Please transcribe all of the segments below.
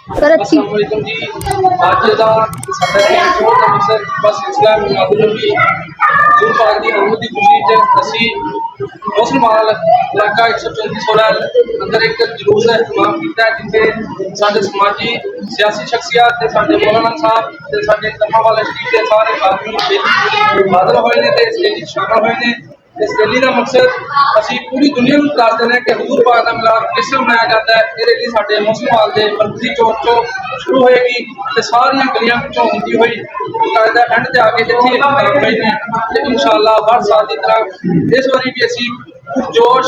سر اچھی جی اج دا ساڈا شو دا مقصد بس اسلام نبی حضور پاک دی آمد دی خوشی وچ اسی مسلمان علاقہ 134 اندر ایک جلوس کا اہتمام کیتا ہے جس سارے سماجی سیاسی شخصیات تے سارے مولانا صاحب تے سارے کرما والے شریف کے سارے کافی حاضر ہوئے نے تے اس لیے شامل ہوئے نے۔ اس ریلی کا مقصد اسی پوری دنیا کو دس دینا کہ حضور پاک کا ملاد کس طرح منایا جاتا ہے۔ یہ ریلی سارے مسلمان کے مرکزی چوک چو شروع ہوئے گی تے ساری گلیاں پچھوں ہوتی ہوئی باقاعدہ اینڈ تے آ کے جتنے ختم ہوئی گی انشاءاللہ ہر سال کی طرح اس باری بھی اسی جوش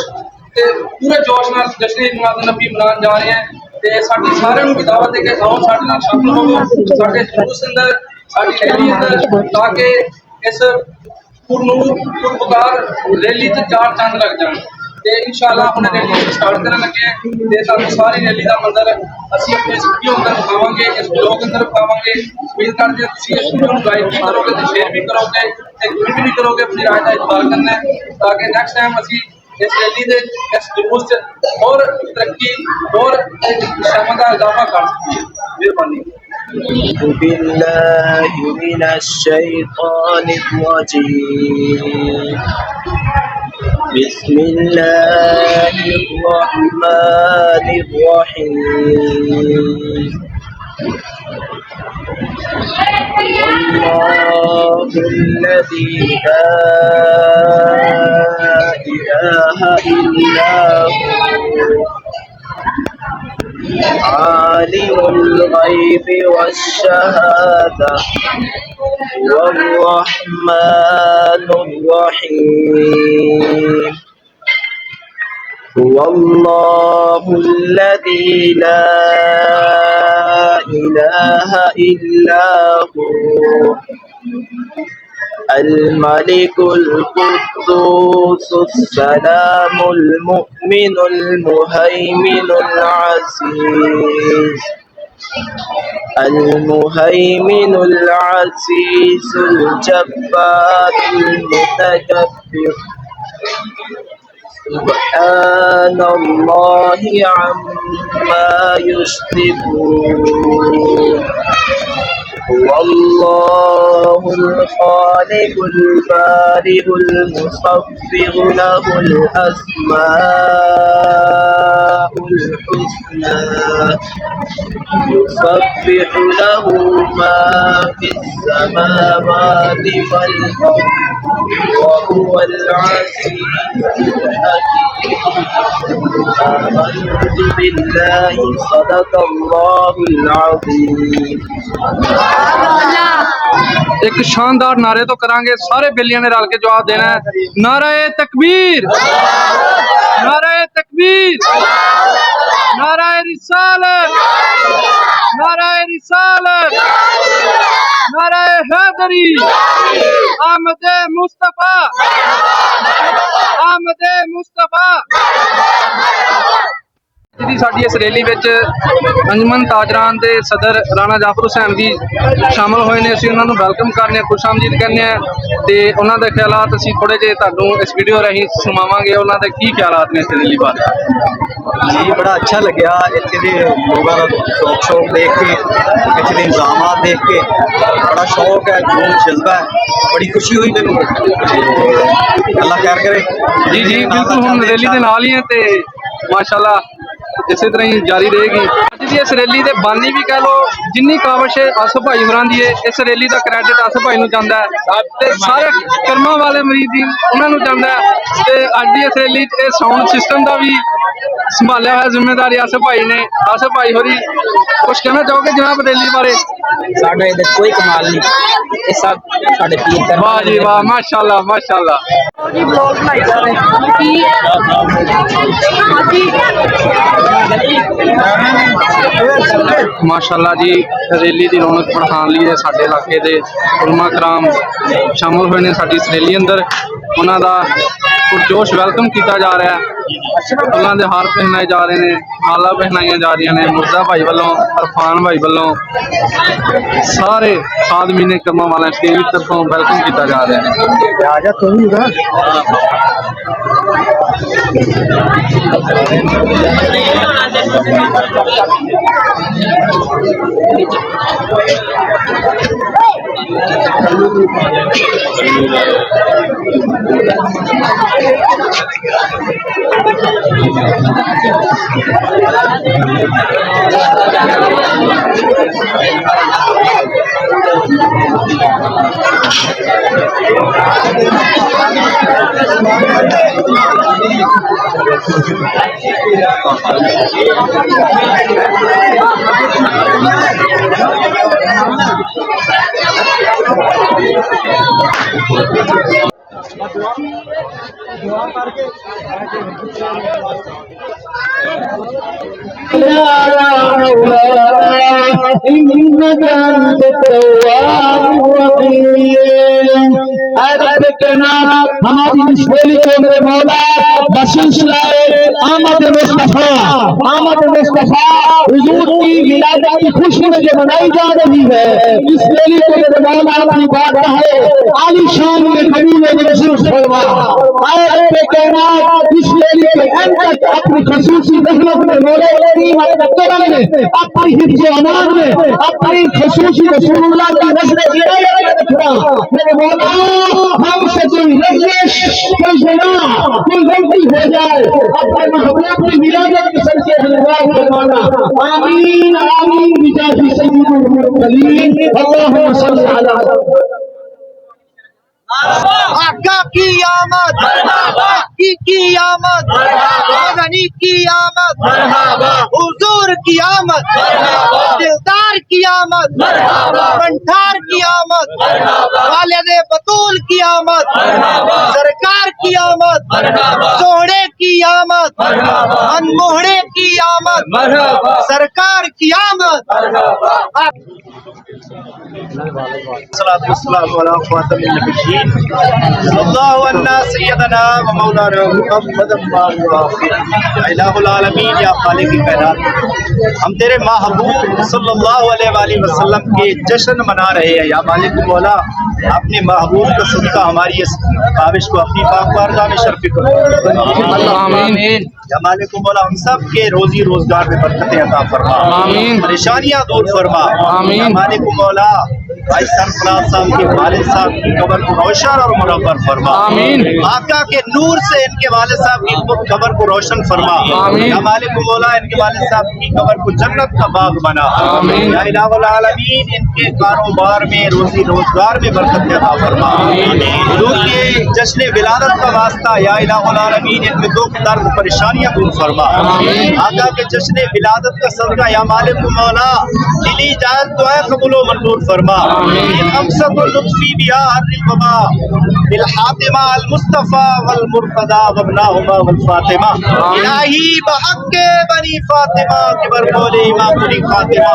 تے پورے جوش نال جشن میلاد نبی منان جا رہے ہیں تے ساڈی سارے نوں دعوت ہے کہ آؤ ساڈے نال شامل ہوو ساڈے جلوس اندر ساڈی ریلی اندر تاکہ اس پرپکار ریلی تے چار چاند لگ جان تے انشاءاللہ اپنے ریلی سٹارٹ کرن لگے ہیں تے ساری ساری ریلی دا منظر اسی اپنے ویڈیو اندر دکھاواں گے اس بلاگ اندر دکھاواں گے۔ امید کرتے ہیں تسی اس ویڈیو نوں لائک بھی کرو گے تے شیئر بھی کرو گے تے کمنٹ بھی کرو گے اپنی رائے دا اظہار کرنا ہے تاکہ نیکسٹ ٹائم اسی اس ریلی دے اس جلوس اور ترقی اور شامت کا اضافہ کر سکیں۔ مہربانی۔ بالله من الشيطان الرجيم بسم الله الرحمن الرحيم الله الذي لا إله إلا هو عالم الغيب والشهادة والرحمن الرحيم هو الله الذي لا إله إلا هو الملك القدوس السلام المؤمن المهيمن العزيز المهيمن العزيز الجبار المتكبر سبحان الله عما يشركون هو الله الخالق البارئ المصور له الأسماء الحسنى يسبح له ما في السماوات والأرض وهو العزيز الحكيم آمنت بالله صدق الله العظيم۔ ایک شاندار نعرے تو کریں گے سارے بیلیاں نے رل کے جواب دینا ہے۔ نعرہ تکبیر، نعرہ تکبیر، نعرہ رسالت، نعرہ رسالت، نعرہ حیدری، آمد مصطفیٰ، آمد مصطفیٰ۔ جی ساری اس ریلی انجمن تاجران کے صدر رانا جعفر حسین جی شامل ہوئے ہیں۔ اسی انہوں نے ویلکم کرنے خوش آمدید کرنے ہیں تے انہوں کے خیالات اسی تھوڑے جے تانوں اس ویڈیو راہیں سناواں گے انہوں کے کی خیالات نے اس ریلی بارے۔ جی بڑا اچھا لگیا اتنے کے لوگوں کا شوق شوق دیکھ کے اتنے کے انتظامات دیکھ کے بڑا شوق ہے جنون جذبہ ہے بڑی خوشی ہوئی میرے اللہ خیر کرے۔ جی جی بالکل ہم ریلی کے نال ہی ہیں تے ماشاءاللہ اسی طرح ہی جاری رہے گی۔ جی اس ریلی کے بانی بھی کہہ لو جنی کاوش آصف بھائی ہوراں دی ہے اس ریلی کا کریڈٹ آصف بھائی نوں جاندا ہے تے سارے کرما والے مریدین انہاں نوں جاندا ہے تے اج دی اس ریلی تے ساؤنڈ سسٹم دا بھی سنبھالیا ہوا ذمہ داری آصف بھائی نے۔ آصف بھائی ہوری کچھ کہنا چاہو گے جناب ریلی بارے؟ ساڈا ادھر کوئی کمال نہیں یہ سب ساڈے پیر کرم۔ واہ جی واہ ماشاءاللہ ماشاءاللہ۔ ماشاءاللہ جی ریلی کی رونق بڑھان لیے سارے علاقے کے علماء کرام شامل ہوئے ہیں ساری اس ریلی اندر انہوں کا پرجوش ویلکم کیتا جا رہا ہے۔ فلاں دے ہار پہنائے جا رہے ہیں مالا پہنائی جا رہی ہیں مرزا بھائی والوں عرفان بھائی والوں سارے خادمین کرما والے کی طرفوں ویلکم کیتا جا رہا ہے۔ ہماری مشکل کو میرے مولا بسلسلہ آمد مصطفیٰ حضور کی ولادت کی خوشی میں جو منائی جا رہی ہے، اس میلے کو میرے مولا اپنی بات ہے عالی شان میں کبھی میں محسوس فرما اے رب کائنات، اس میلے کے اندر تک اپنی خصوصی رحمت میں مولا کریم اپنے کرم میں اپنی حفظ و امان میں اپنی خصوصی رسول اللہ کی نظر عنایت میں رکھنا میرے مولا ہم سے کوئی رنجش کوئی گناہ کوئی غلطی ہو جائے اپنے محبوب کی ولادت کے صدقے اللہ فرمانا آمین آمین بجاہ سید المرسلین اللہم صلی علی آقا کی آمد کی آمد مدنی کی آمد حضور کی آمد دلدار کی آمد کنٹھار کی آمد والد بطول کی آمد سرکار کی آمد سوڑے کی آمد انموڑے کی آمد سرکار کی آمد الصلاة والسلام على خاتم النبيين صلى الله على سيدنا ومولانا محمد الہ العالمین یا خالق کائنات، ہم تیرے محبوب صلی اللہ علیہ وآلہ وسلم کے جشن منا رہے ہیں یا مالک مولا، اپنے محبوب کا صدقہ ہماری اس کاوش کو اپنی پاک بارگاہ میں شرف کرو آمین یا مالک مولا، ہم سب کے روزی روزگار میں برکتیں عطا فرما آمین، پریشانیاں دور فرما آمین یا مالک مولا، بھائی سرفراز صاحب کے والد صاحب کی قبر کو روشن اور منور فرما آمین، آقا کے نور سے ان کے والد صاحب کی قبر کو روشن فرما آمین یا مالک مولا، ان کے والد صاحب کی قبر کو جنت کا باغ بنا آمین یا الہ العالمین، ان کے کاروبار میں روزی روزگار میں برکت عطا فرما آمین، حضور کے جشن ولادت کا واسطہ یا الہ العالمین، ان میں دکھ درد پریشانیاں دور فرما آمین، آقا کے جشن ولادت کا صدقہ یا مالک مولا، دلی جان دعائیں قبول و منظور فرما خمسۃ اللطفی بیا حر الوبا بالحاتمہ المصطفیٰ والمرتضی وابناہما والفاطمہ الہی بحق بنی فاطمہ کبر بولے امام بنی فاطمہ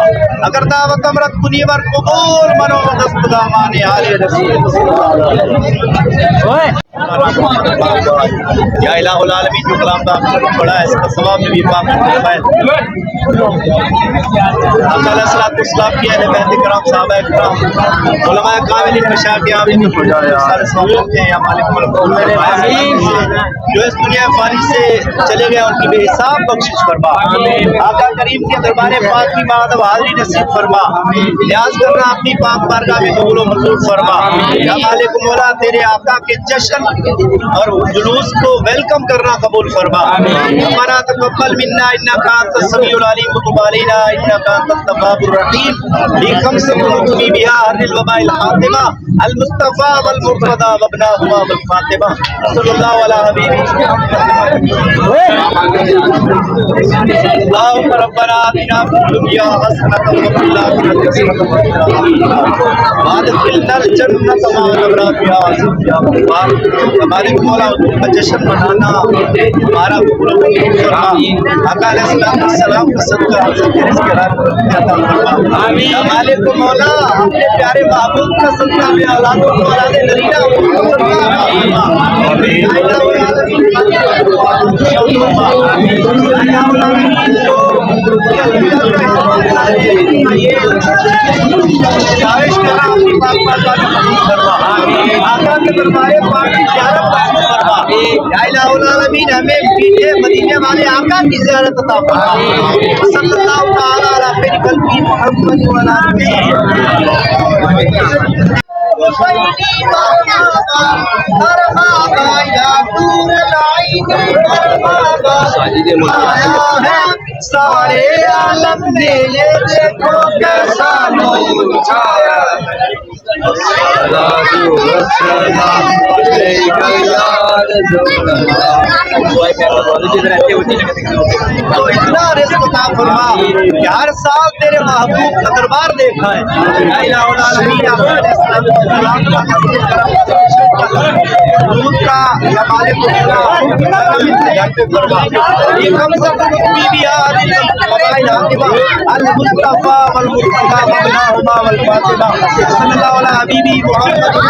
اگر دعوت امرت کنی بر قبول منو دست دامان آل رسول یا الہ العالمین، جو کلام کا پڑھا ہے اس کا ثواب نبی پاک نے فرمایا آقا علیہ السلام کی اہل بیت کرام صحابہ کرام علماء کاملین مشاہد کے عاملین سارے ثواب ہوتے ہیں یا مالک ملک جو اس دنیا فانی سے چلے گئے ان کی بے حساب بخشش فرما آقا کریم کے دربار پاک کی مادب حاضری نصیب فرما نیاز کرنا اپنی پاک بارگاہ میں قبول و منظور فرما یا مالک مولا، تیرے آقا کے جشن اور جلوس کو ویلکم کرنا قبول فرما ربنا تقبل منا انک انت السمیع العلیم وتب علینا انک انت التواب الرحیم بخمسۃ اللطفی بیا حر الوبا الحاتمہ المصطفیٰ والمرتضی وابناہما والفاطمہ صلی اللہ علیہ حبیبہ اللہم ربنا آتنا فی الدنیا حسنۃ وفی الآخرۃ حسنۃ وادخلنا الجنۃ مع الابرار یا عزیز یا غفار ہمارے مولا حضور کا جشن منانا ہمارا قبول و منظور فرما آقا علیہ السلام کا صدقہ حضرت کے رزق حلال عطا فرما یا مالک مولا، اپنے پیارے محبوب کا صدقہ میں اولاد و اولاد نذیرہ آقا کے دربار پاک کی زیارت فرما الہ العالمین ہمیں میٹھے مدینے والے آقا کی زیارت عطا فرما صلی اللہ تعالی علی خیر قلبی محمد وعلی سارے عالم نے یہ دیکھو کیسا نور چھایا تو اتنا رزق عطا فرما کہ ہر سال تیرے محبوب کا دربار دیکھا ہے الہ العالمین حضور کا یا مالک المصطفیٰ والمصطفیٰ مبناہما والفاطمہ صلی اللہ علیہ حبیبی محمد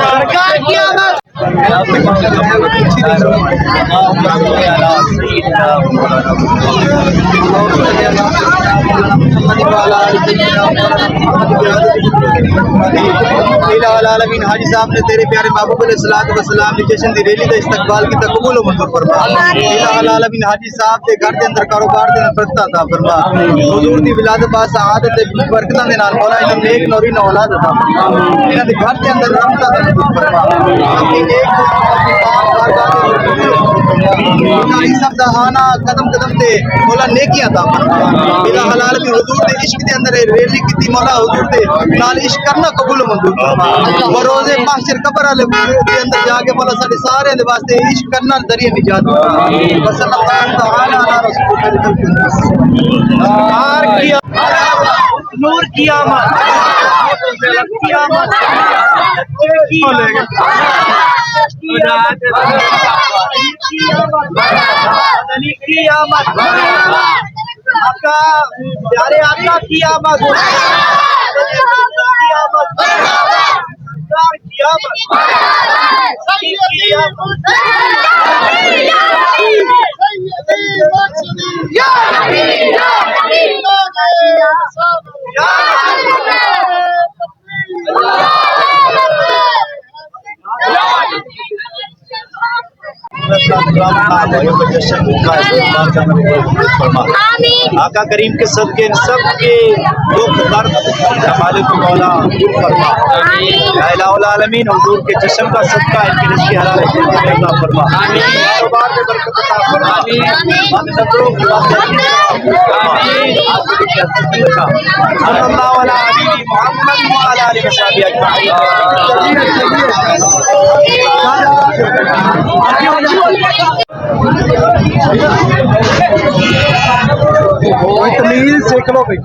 سرکار کی آمد العالمین حاجی صاحب نے تیرے پیارے محبوب علیہ الصلوۃ والسلام کی جشن دی ریلی دا استقبال کی قبول و منظور فرما العالمین حاجی صاحب کے گھر دے اندر کاروبار دے اندر برکت عطا فرما حضور دی ولادت با سعادت تے برکتاں دے نال مولا انہاں نیک نوری اولاد عطا فرما انہاں دے گھر دے اندر رحمتاں دا نزول فرما اپنی نیک سب دہانا قدم قدم تے مولا نیکی عطا فرما الہ العالمین حضور دے عشق دے اندر ریلی کیتی مولا حضور دے نال عشق کرنا قبول و منظور فرما اور روز محشر قبر والے دے اندر جا کے مولا سارے سارے دے واسطے عشق کرنا ذریعہ نجات فرما صلی اللہ تعالی علی رسول نور کی آمد کی آمد کی آمد آقا پیارے آقا کی آمد آقا کریم کے صدقے سب کے دکھ درد مالک مولا دور فرما الہ العالمین حضور کے جشن کا صدقہ ان کی رزق حلال عطا فرما کاروبار میں برکت عطا فرما نظروں کی صلی اللہ علیہ حبیب محمد وعلی آلہ وصحبہ اجمعین تمیز سیکھ لو بھائی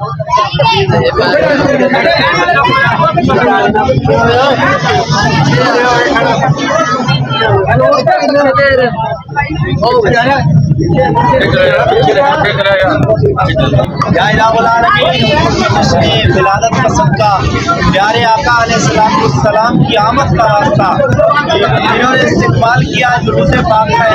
یا الہ العالمین ولادت کا صدقہ پیارے آقا علیہ السلام کی آمد کا راستہ انہوں نے استقبال کیا جلوس پاک ہے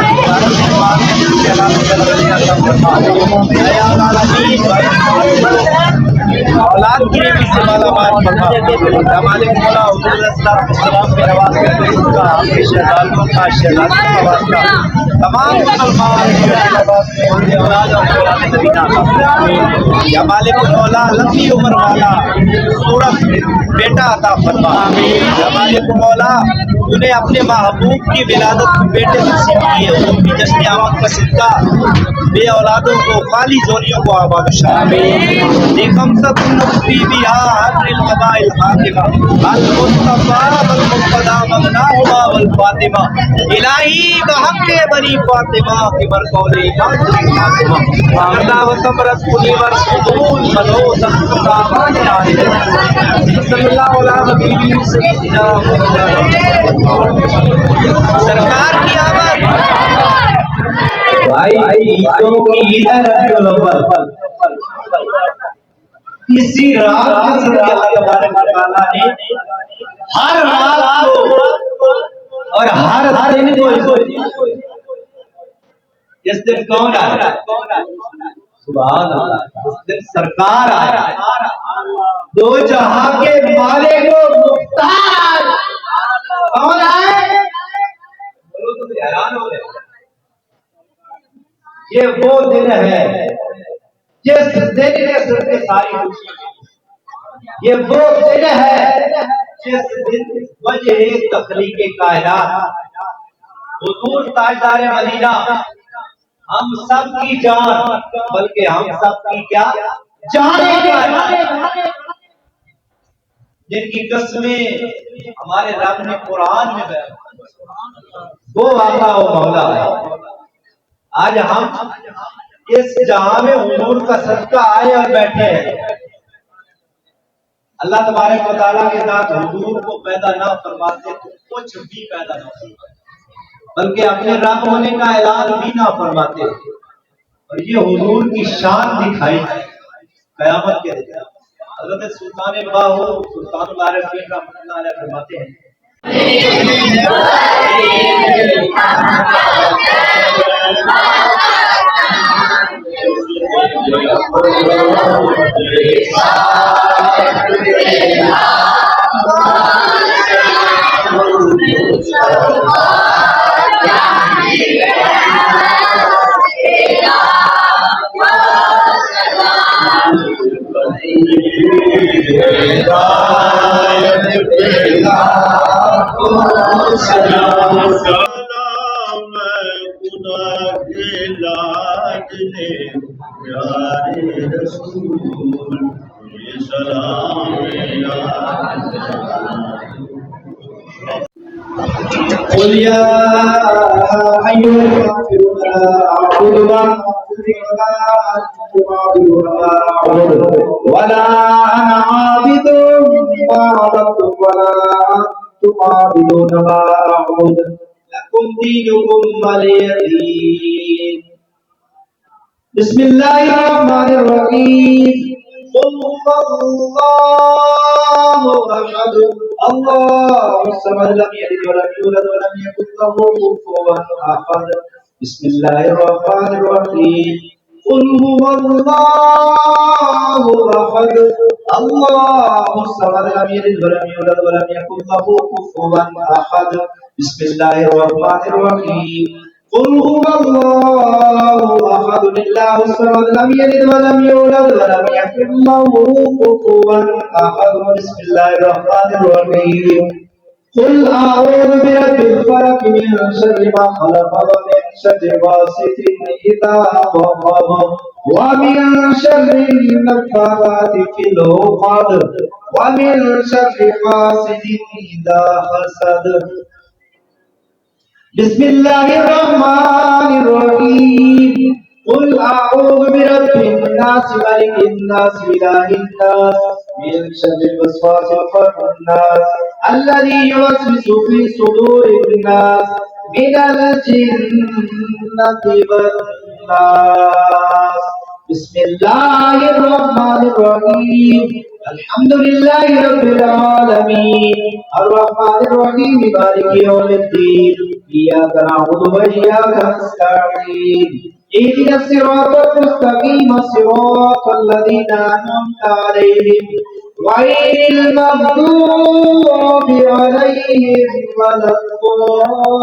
اولاد کی نعمت سے مالا مال فرما مالک مولا حضور علیہ السلام کے نواز کا آپ کے شہزادوں کا شہزادوں کا واسطہ تمام مسلمان اولاد اور اولاد زمینہ یا مالک مولا لمبی عمر والا صورت بیٹا عطا فرما یا مالک مولا انہیں اپنے محبوب کی ولادت بیٹے نصیب کی ہے ان کی جشن آمد کا صدقہ بے اولادوں کو خالی زونیوں کو آباد دیکھم سب نقطی بیہار القبائل حاکمہ المصطفیٰ والمقتدہ مبناہما والفاطمہ الہی بحق بنی فاطمہ قبر قول امام فاطمہ اللہ و سمرت کلی ورسول مدعو سبتا مانی آئے صلی اللہ علیہ حبیبی سیدنا سرکار کی آمد کسی رات اللہ تبارک و تعالیٰ نے ہر رات کو اور ہر دن کو جس دن کون آیا سبحان اللہ اس دن سرکار آیا دو جہاں کے مالک و مختار کون آئے؟ بولو تو حیران ہو گئے. یہ وہ دن ہے جس دن نے سر پہ ساری خوشی کی. یہ وہ دن ہے جس دن وجہ تخلیق کائنات حضور تاجدار مدینہ ہم سب کی جان بلکہ ہم سب کی کیا جان جن کی قسمیں ہمارے رب نے قرآن میں بیان وہ آقا و مولا ہے. آج ہم اس جہاں میں حضور کا صدقہ آئے اور بیٹھے ہیں. اللہ تبارک و تعالیٰ کے ساتھ حضور کو پیدا نہ فرماتے تو کچھ بھی پیدا نہ ہوتا بلکہ اپنے رب ہونے کا اعلان بھی نہ فرماتے. اور یہ حضور کی شان دکھائی قیامت کے دن. حضرت سلطان باہو سلطان العارفین رحمۃ اللہ علیہ فرماتے ہیں قل يا أيها الكافرون أعبد ما ولا أنا عابد ما عبدتم ولا أنتم عابدون ما أعبد لكم دينكم ولي دين. بسم الله الرحمن الرحيم. قل هو الله أحد الله الصمد لم يلد ولم يولد ولم يكن له كفوا أحد. بسم الله الرحمن الرحيم. قل هو الله أحد الله الصمد لم يلد ولم يولد ولم يكن له كفوا أحد. بسم الله الرحمن الرحيم. قل هو الله أحد الله الصمد لم يلد ولم يولد ولم يكن له كفوا أحد. بسم الله الرحمن الرحيم. قل أعوذ برب الفلق من شر ما خلق ومن شر غاسق إذا وقب ومن شر النفاثات في العقد ومن شر حاسد إذا حسد. بسم الله الرحمن الرحيم. قل أعوذ برب الناس ملك الناس إله الناس من شر الوسواس الخناس الذي يوسوس في صدور الناس من الجنة والناس. بسم الله الرحمن الرحيم. الحمد لله رب العالمين الرحمن الرحيم مالك يوم الدين إياك نعبد وإياك نستعين اهدنا الصراط المستقيم صراط الذين أنعمت عليهم غير المغضوب عليهم ولا الضالين.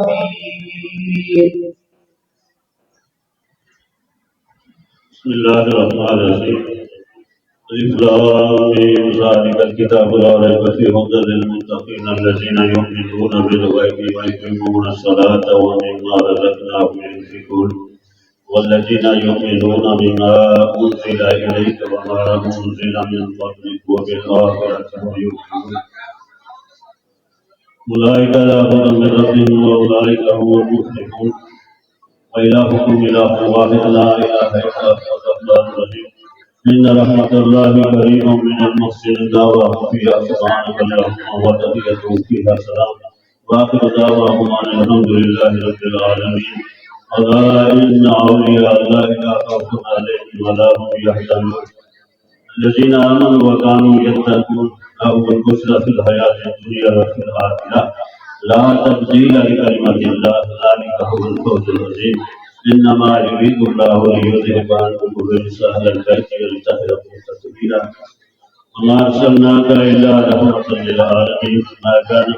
آمين. بسم الله الرحمن الرحيم. الف لام میم ذلك الكتاب لا ريب فيه هدى للمتقين الذين يؤمنون بالغيب ويقيمون الصلاة ومما رزقناهم ينفقون والذين يؤمنون بما أنزل إليك وما أنزل من قبلك وبالآخرة هم يوقنون أولئك على هدى من ربهم وأولئك هم المفلحون. وإلهكم إله واحد لا إله إلا هو الرحمن الرحيم. إن رحمة الله قريب من المحسنين دعواهم فيها سبحانك اللهم وتحيتهم فيها سلام وآخر دعواهم أن الحمد لله رب العالمين. ألا إن أولياء الله لا خوف عليهم ولا هم يحزنون الذين آمنوا وكانوا يتقون لهم البشرى في الحياة الدنيا وفي الآخرة لا تبديل لكلمة الله ذلك هو الفوز العظيم. إنما يريد الله ليذهب عنكم الرجس أهل البيت وليطهركم تطهيرا وما أرسلناك إلا رحمة للعالمين ما كان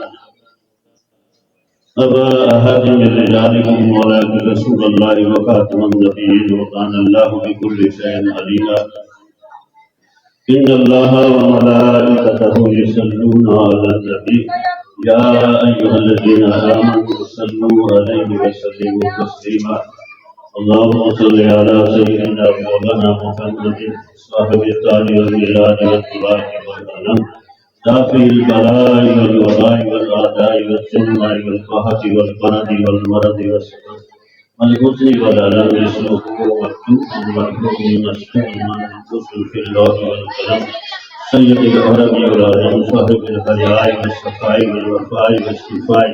أبا أحد من رجالكم ولكن رسول الله وخاتم النبيين وكان الله بكل شيء عليما إن الله وملائكته يصلون على النبي يا أيها الذين آمنوا صلوا عليه وسلموا تسليما اللهم صل على سيدنا مولانا محمد صاحب التاج والميلاد والبراق والقلم دافع البلاء والوباء والأعداء والجمع والقهط والبرد والمرض والسفر والحزن والألم يسلكه مكتوب والمكتوب مسلوب منقوص في اللوح والقلم سيد العرب والعجم صاحب الحياء والصفاء والوفاء والشفاء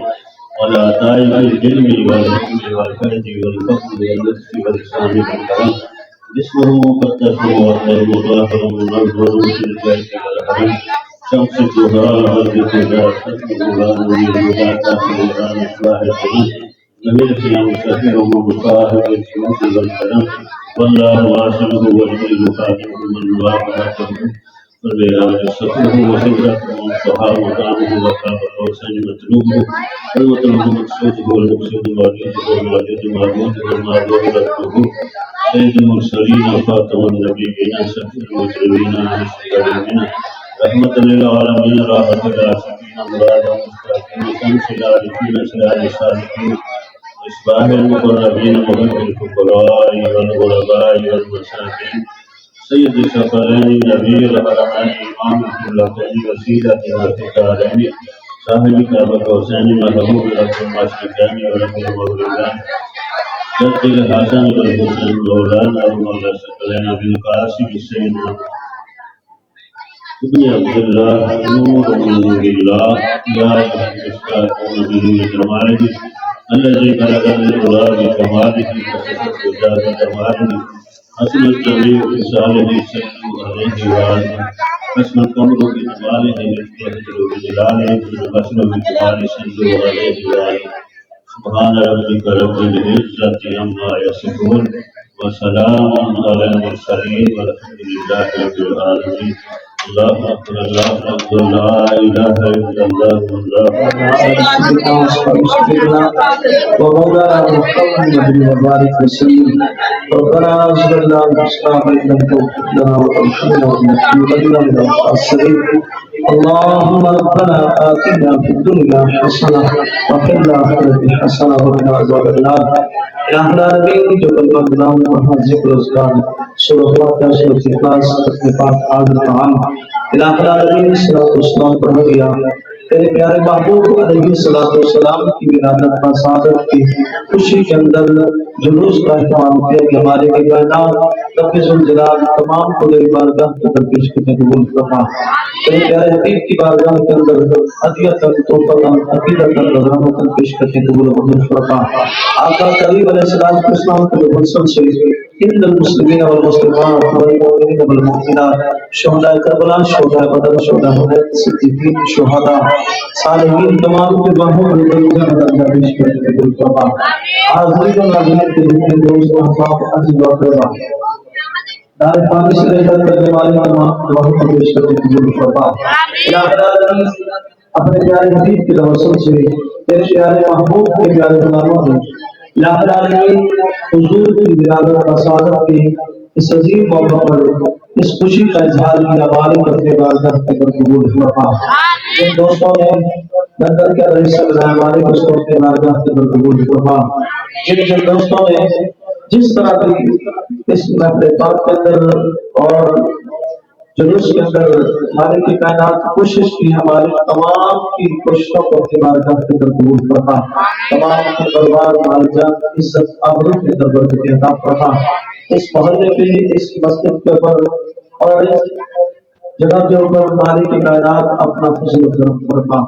والعطاء بالعلم والحكم والفرج والفضل واللطف والإحسان والكرم اسمه مقدس وأطهر مطهر منور في البيت والحرم شمس الضحى والهدى خلقها نور الهدى كافر الآن إصلاح القلوب نبيل السلام الكثير ومصاحب الشمس والكرم والله واصله والجل خاتمه والمواقعته والبيان سفره وسدرته وانتهى مقامه وقاب قوسين مطلوبه والمطلوب مقصوده والمقصود واجده والواجد معبوده والمعبود ربه سيد المرسلين وخاتم النبيين سفير المجرمين عن الشياطين رحمة للعالمين راحة العاشقين مراد المستقيم شمس العارفين سراج الصالحين مصباح المقربين مغرب الفقراء والغرباء والمساكين سيد الثقلين نبي الحرمين امام القبلتين وسيلتنا في الدارين صاحب كعبة الحسين محبوب رب المشرقين ورب المغربين جد الحسن والحسين مولانا ومولى الثقلين ابي القاسم سيدنا ابن عبد الله نور من نور الله يا ايها المشتاقون بنور جماله الذي بلغ العلا بكماله وصفت وجاد جماله حسن الجميع بصالح سلوا عليه وآله حسن القمر بجماله يفتخر بجلاله والحسن بجمال سلوا عليه وآله سبحان ربك رب العزة عما يصفون وسلام على المرسلين والحمد لله رب العالمين الله أكبر الله أكبر لا إله إلا الله والله ومولانا محمد بن مبارك وسلم ربنا صلى الله عليه وسلم اللهم ربنا آتنا في الدنيا حسنة وفي الآخرة حسنة وقنا عذاب النار يا العالمين جو کلمہ کلام وہاں ذکر اذکار سورۃ فاتحہ سورۃ اخلاص اپنے پاک حاضر تعام الہ العالمین صلاۃ والسلام پر ہو گیا تیرے پیارے محبوب علیہ الصلوۃ والسلام کی ولادت کا سعادت کی خوشی کے اندر جلوس کا اہتمام کیا کہ ہمارے کائنات رب ذوالجلال تمام کو تیری بارگاہ میں درپیش کرنے قبول فرما تیرے پیارے حبیب کی بارگاہ کے اندر عطیہ توفہ عقیدت رحمت پیش کرنے قبول فرما آقا کریم علیہ السلام کے وسلم سے ان المسلمین والمسلمات والمؤمنین والمؤمنات شہداء کربلا شہداء بدر شہداء حنین صدیقین شہداء صالحین تمام کے باہوں میں درجہ پیش کرنے قبول فرما حاضرین و ناظرین کے دوست و احباب عزیز و اقربا دار پانی سے لے کر کرنے والے تمام دعاؤں کو پیش کرنے قبول فرما الہ العالمین اپنے پیارے حبیب کے توسل سے تیرے پیارے محبوب کے پیارے غلاموں نے الہ العالمین حضور کی ولادت کا سعادت کے اس عظیم موقع پر اس خوشی کا اظہار کیا مالک اپنے بارگاہ کے اندر قبول فرما جن دوستوں نے لندن کے رئیس صدر مالک اس کو اپنے بارگاہ کے اندر قبول فرما جن دوستوں نے جس طرح کی اس محفل پاک کے اندر اور جلوس کے اندر مالک کی کائنات کوشش کی ہمارے تمام کی کوششوں کو اپنی بارگاہ کے اندر قبول فرما تمام کے دربار مال جان عزت آبرو کے اندر برکت عطا فرما اس محلے پہ اس مسجد کے اوپر اور اس جگہ کے اوپر مالک کی کائنات اپنا فضل و کرم فرما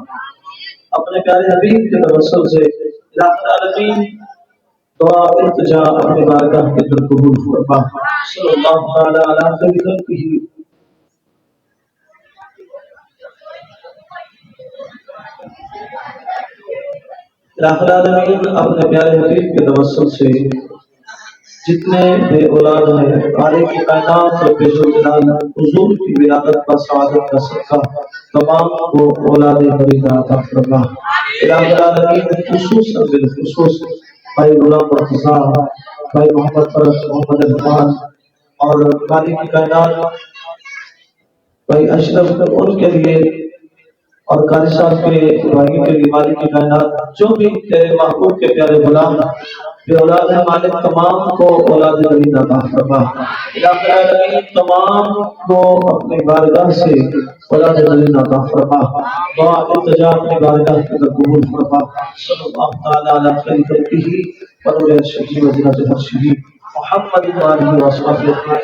اپنے پیارے حبیب کے توسل سے الہ العالمین دعا التجا اپنی بارگاہ کے اندر قبول فرما صلی اللہ تعالی علی خیر خلقہ الہ العالمین اپنے پیارے حبیب کے توسل سے جتنے بے اولاد ہیں خالق کی کائنات رب ذوالجلال حضور کی ولادت کا سعادت کا صدقہ تمام کو اولاد فرید عطا فرما الہ العالمین خصوصاً بالخصوص بھائی غلام مرتضیٰ بھائی محمد فرد محمد الرحمان اور خالق کی کائنات بھائی اشرف ان کے لیے اور قاری صاحب کے بھائی کے لیے مالک کی کائنات جو بھی تیرے محبوب کے پیارے غلام بے اولاد ہے مالک تمام کو اولاد فرید عطا فرما الہ العالمین تمام کو اپنی بارگاہ سے اولاد فرید عطا فرما دعا التجا اپنی بارگاہ کے اندر قبول فرما صلی اللہ تعالی علی خیر خلقہ ونور ارشدہ وزنۃ فرشہ محمد و آلہ و اصحابہ